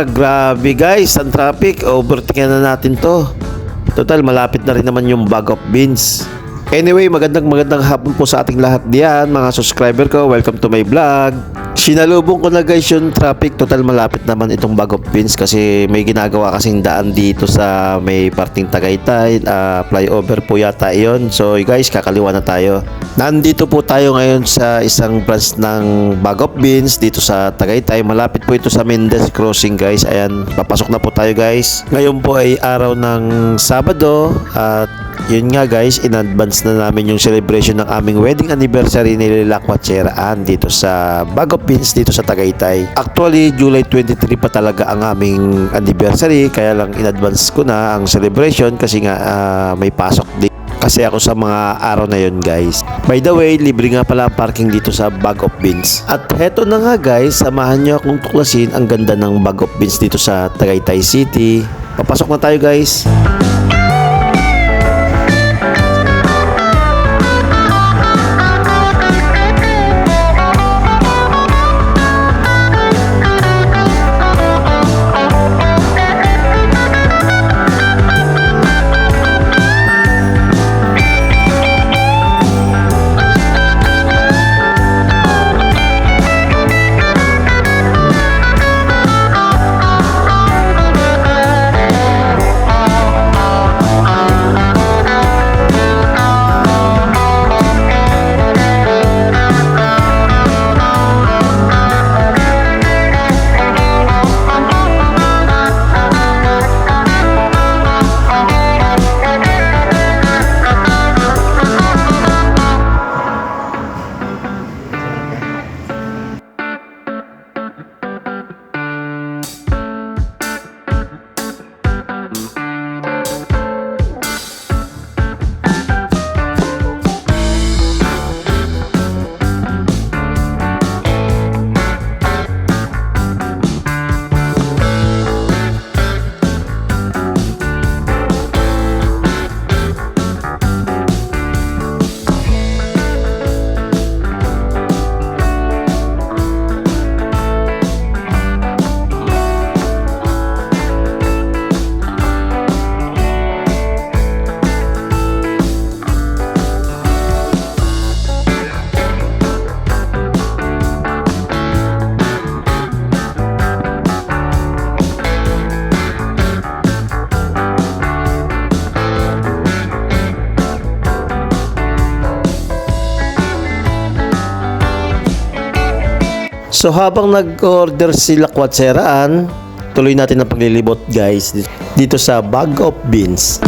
Grabe guys, ang traffic. Overtaken na natin to. Total, malapit na rin naman yung bag of beans. Anyway, magandang hapon po sa ating lahat diyan, mga subscriber ko. Welcome to my vlog. Sinalubong ko na guys yung traffic. Total, malapit naman itong bag of beans kasi may ginagawa kasing daan dito sa may parting Tagaytay. Flyover po yata yon. So guys, kakaliwa na tayo. Nandito po tayo ngayon sa isang branch ng bag of beans dito sa Tagaytay. Malapit po ito sa Mendez Crossing guys. Ayan, papasok na po tayo guys. Ngayon po ay araw ng Sabado at yun nga guys, in advance na namin yung celebration ng aming wedding anniversary ni Lila Quatseraan dito sa Bag of Beans dito sa Tagaytay. Actually, July 23 pa talaga ang aming anniversary, kaya lang in advance ko na ang celebration kasi nga may pasok din kasi ako sa mga araw na yun guys. By the way, libre nga pala ang parking dito sa Bag of Beans. At heto na nga guys, samahan nyo akong tuklasin ang ganda ng Bag of Beans dito sa Tagaytay City. Papasok na tayo guys. So habang nag-order sila Quatseraan, tuloy natin ang paglilibot guys dito sa Bag of Beans.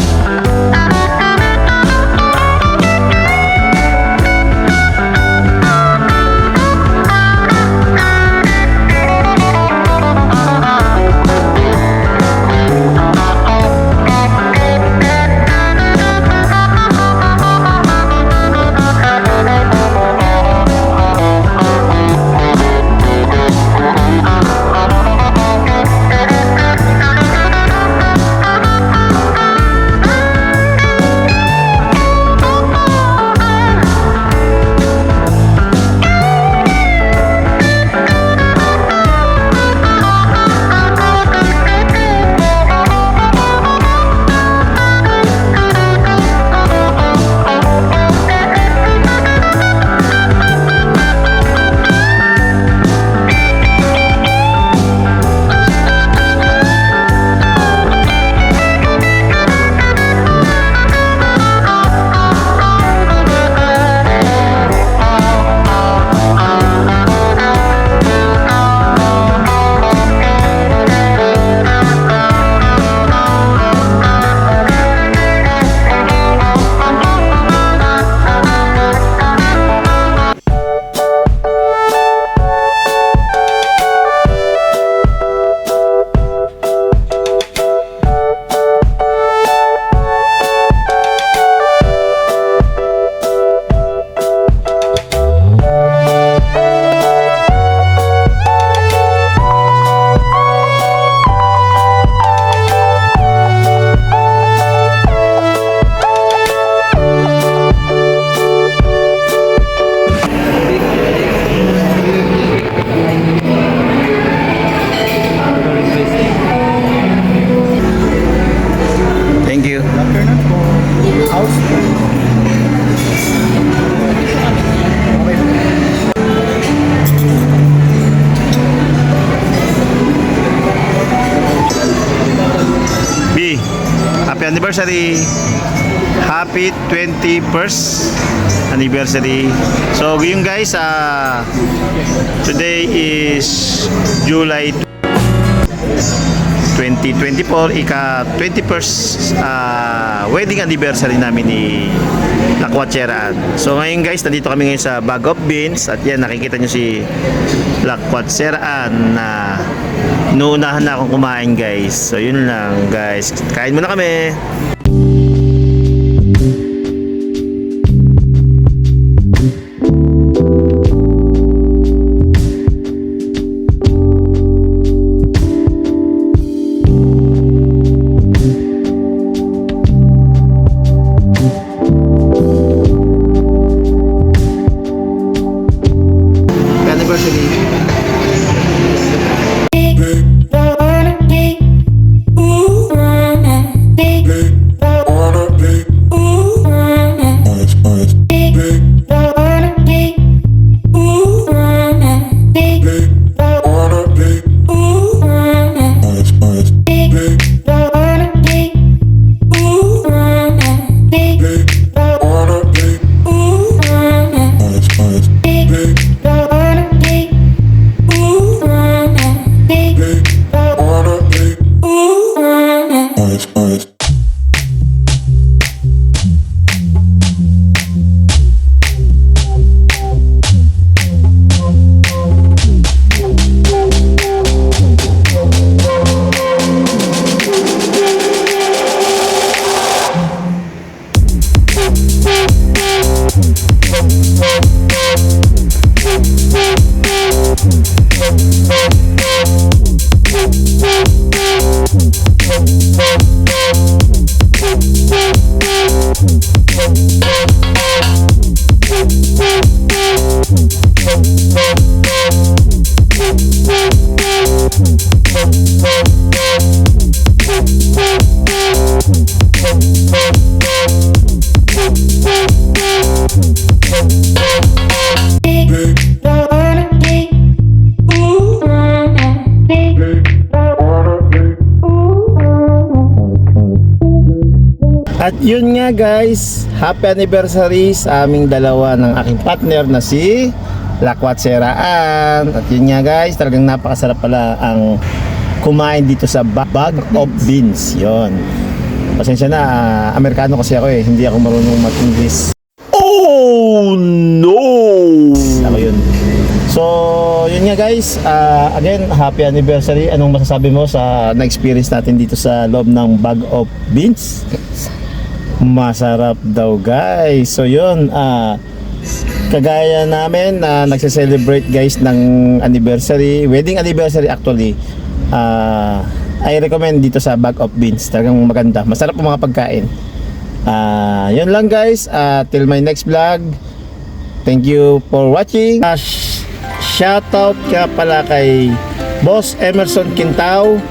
happy anniversary. Happy 21st anniversary. So yun guys, today is July 2024, ika 21st wedding anniversary namin ni Lakwatseraan. So ngayon guys, nandito kami ngayon sa Bag of Beans at yan, nakikita nyo si Lakwatseraan na inuunahan na akong kumain guys. So yun lang guys, kain muna kami. At yun nga guys, happy anniversary sa aming dalawa ng aking partner na si Lakwatseraan. At yun nga guys, talagang napakasarap pala ang kumain dito sa Bag of Beans. Yun. Pasensya na, Amerikano kasi ako eh, hindi ako marunong mag-English. Oh no! Ako yun. So, yun nga guys, again, happy anniversary. Anong masasabi mo sa na-experience natin dito sa loob ng Bag of Beans? Masarap daw guys. So yun, kagaya namin na nagse-celebrate guys ng anniversary, wedding anniversary actually, I recommend dito sa Bag of Beans. Talagang maganda, masarap ang mga pagkain. Yun lang guys, till my next vlog. Thank you for watching. Shoutout ka pala kay Boss Emerson Quintao,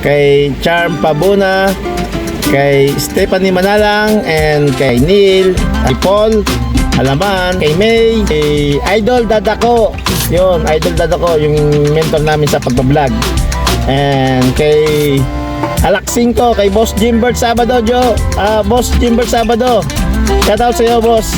kay Charm Pabuna, kay Stephanie Manalang, and kay Neil, kay Paul Alaman, kay May, kay Idol Dadako. Yun, Idol Dadako, yung mentor namin sa pagbablog. And kay Alaxing ko, kay Boss Jimbert Sabado, Boss Jimbert Sabado. Shout out sa iyo, boss.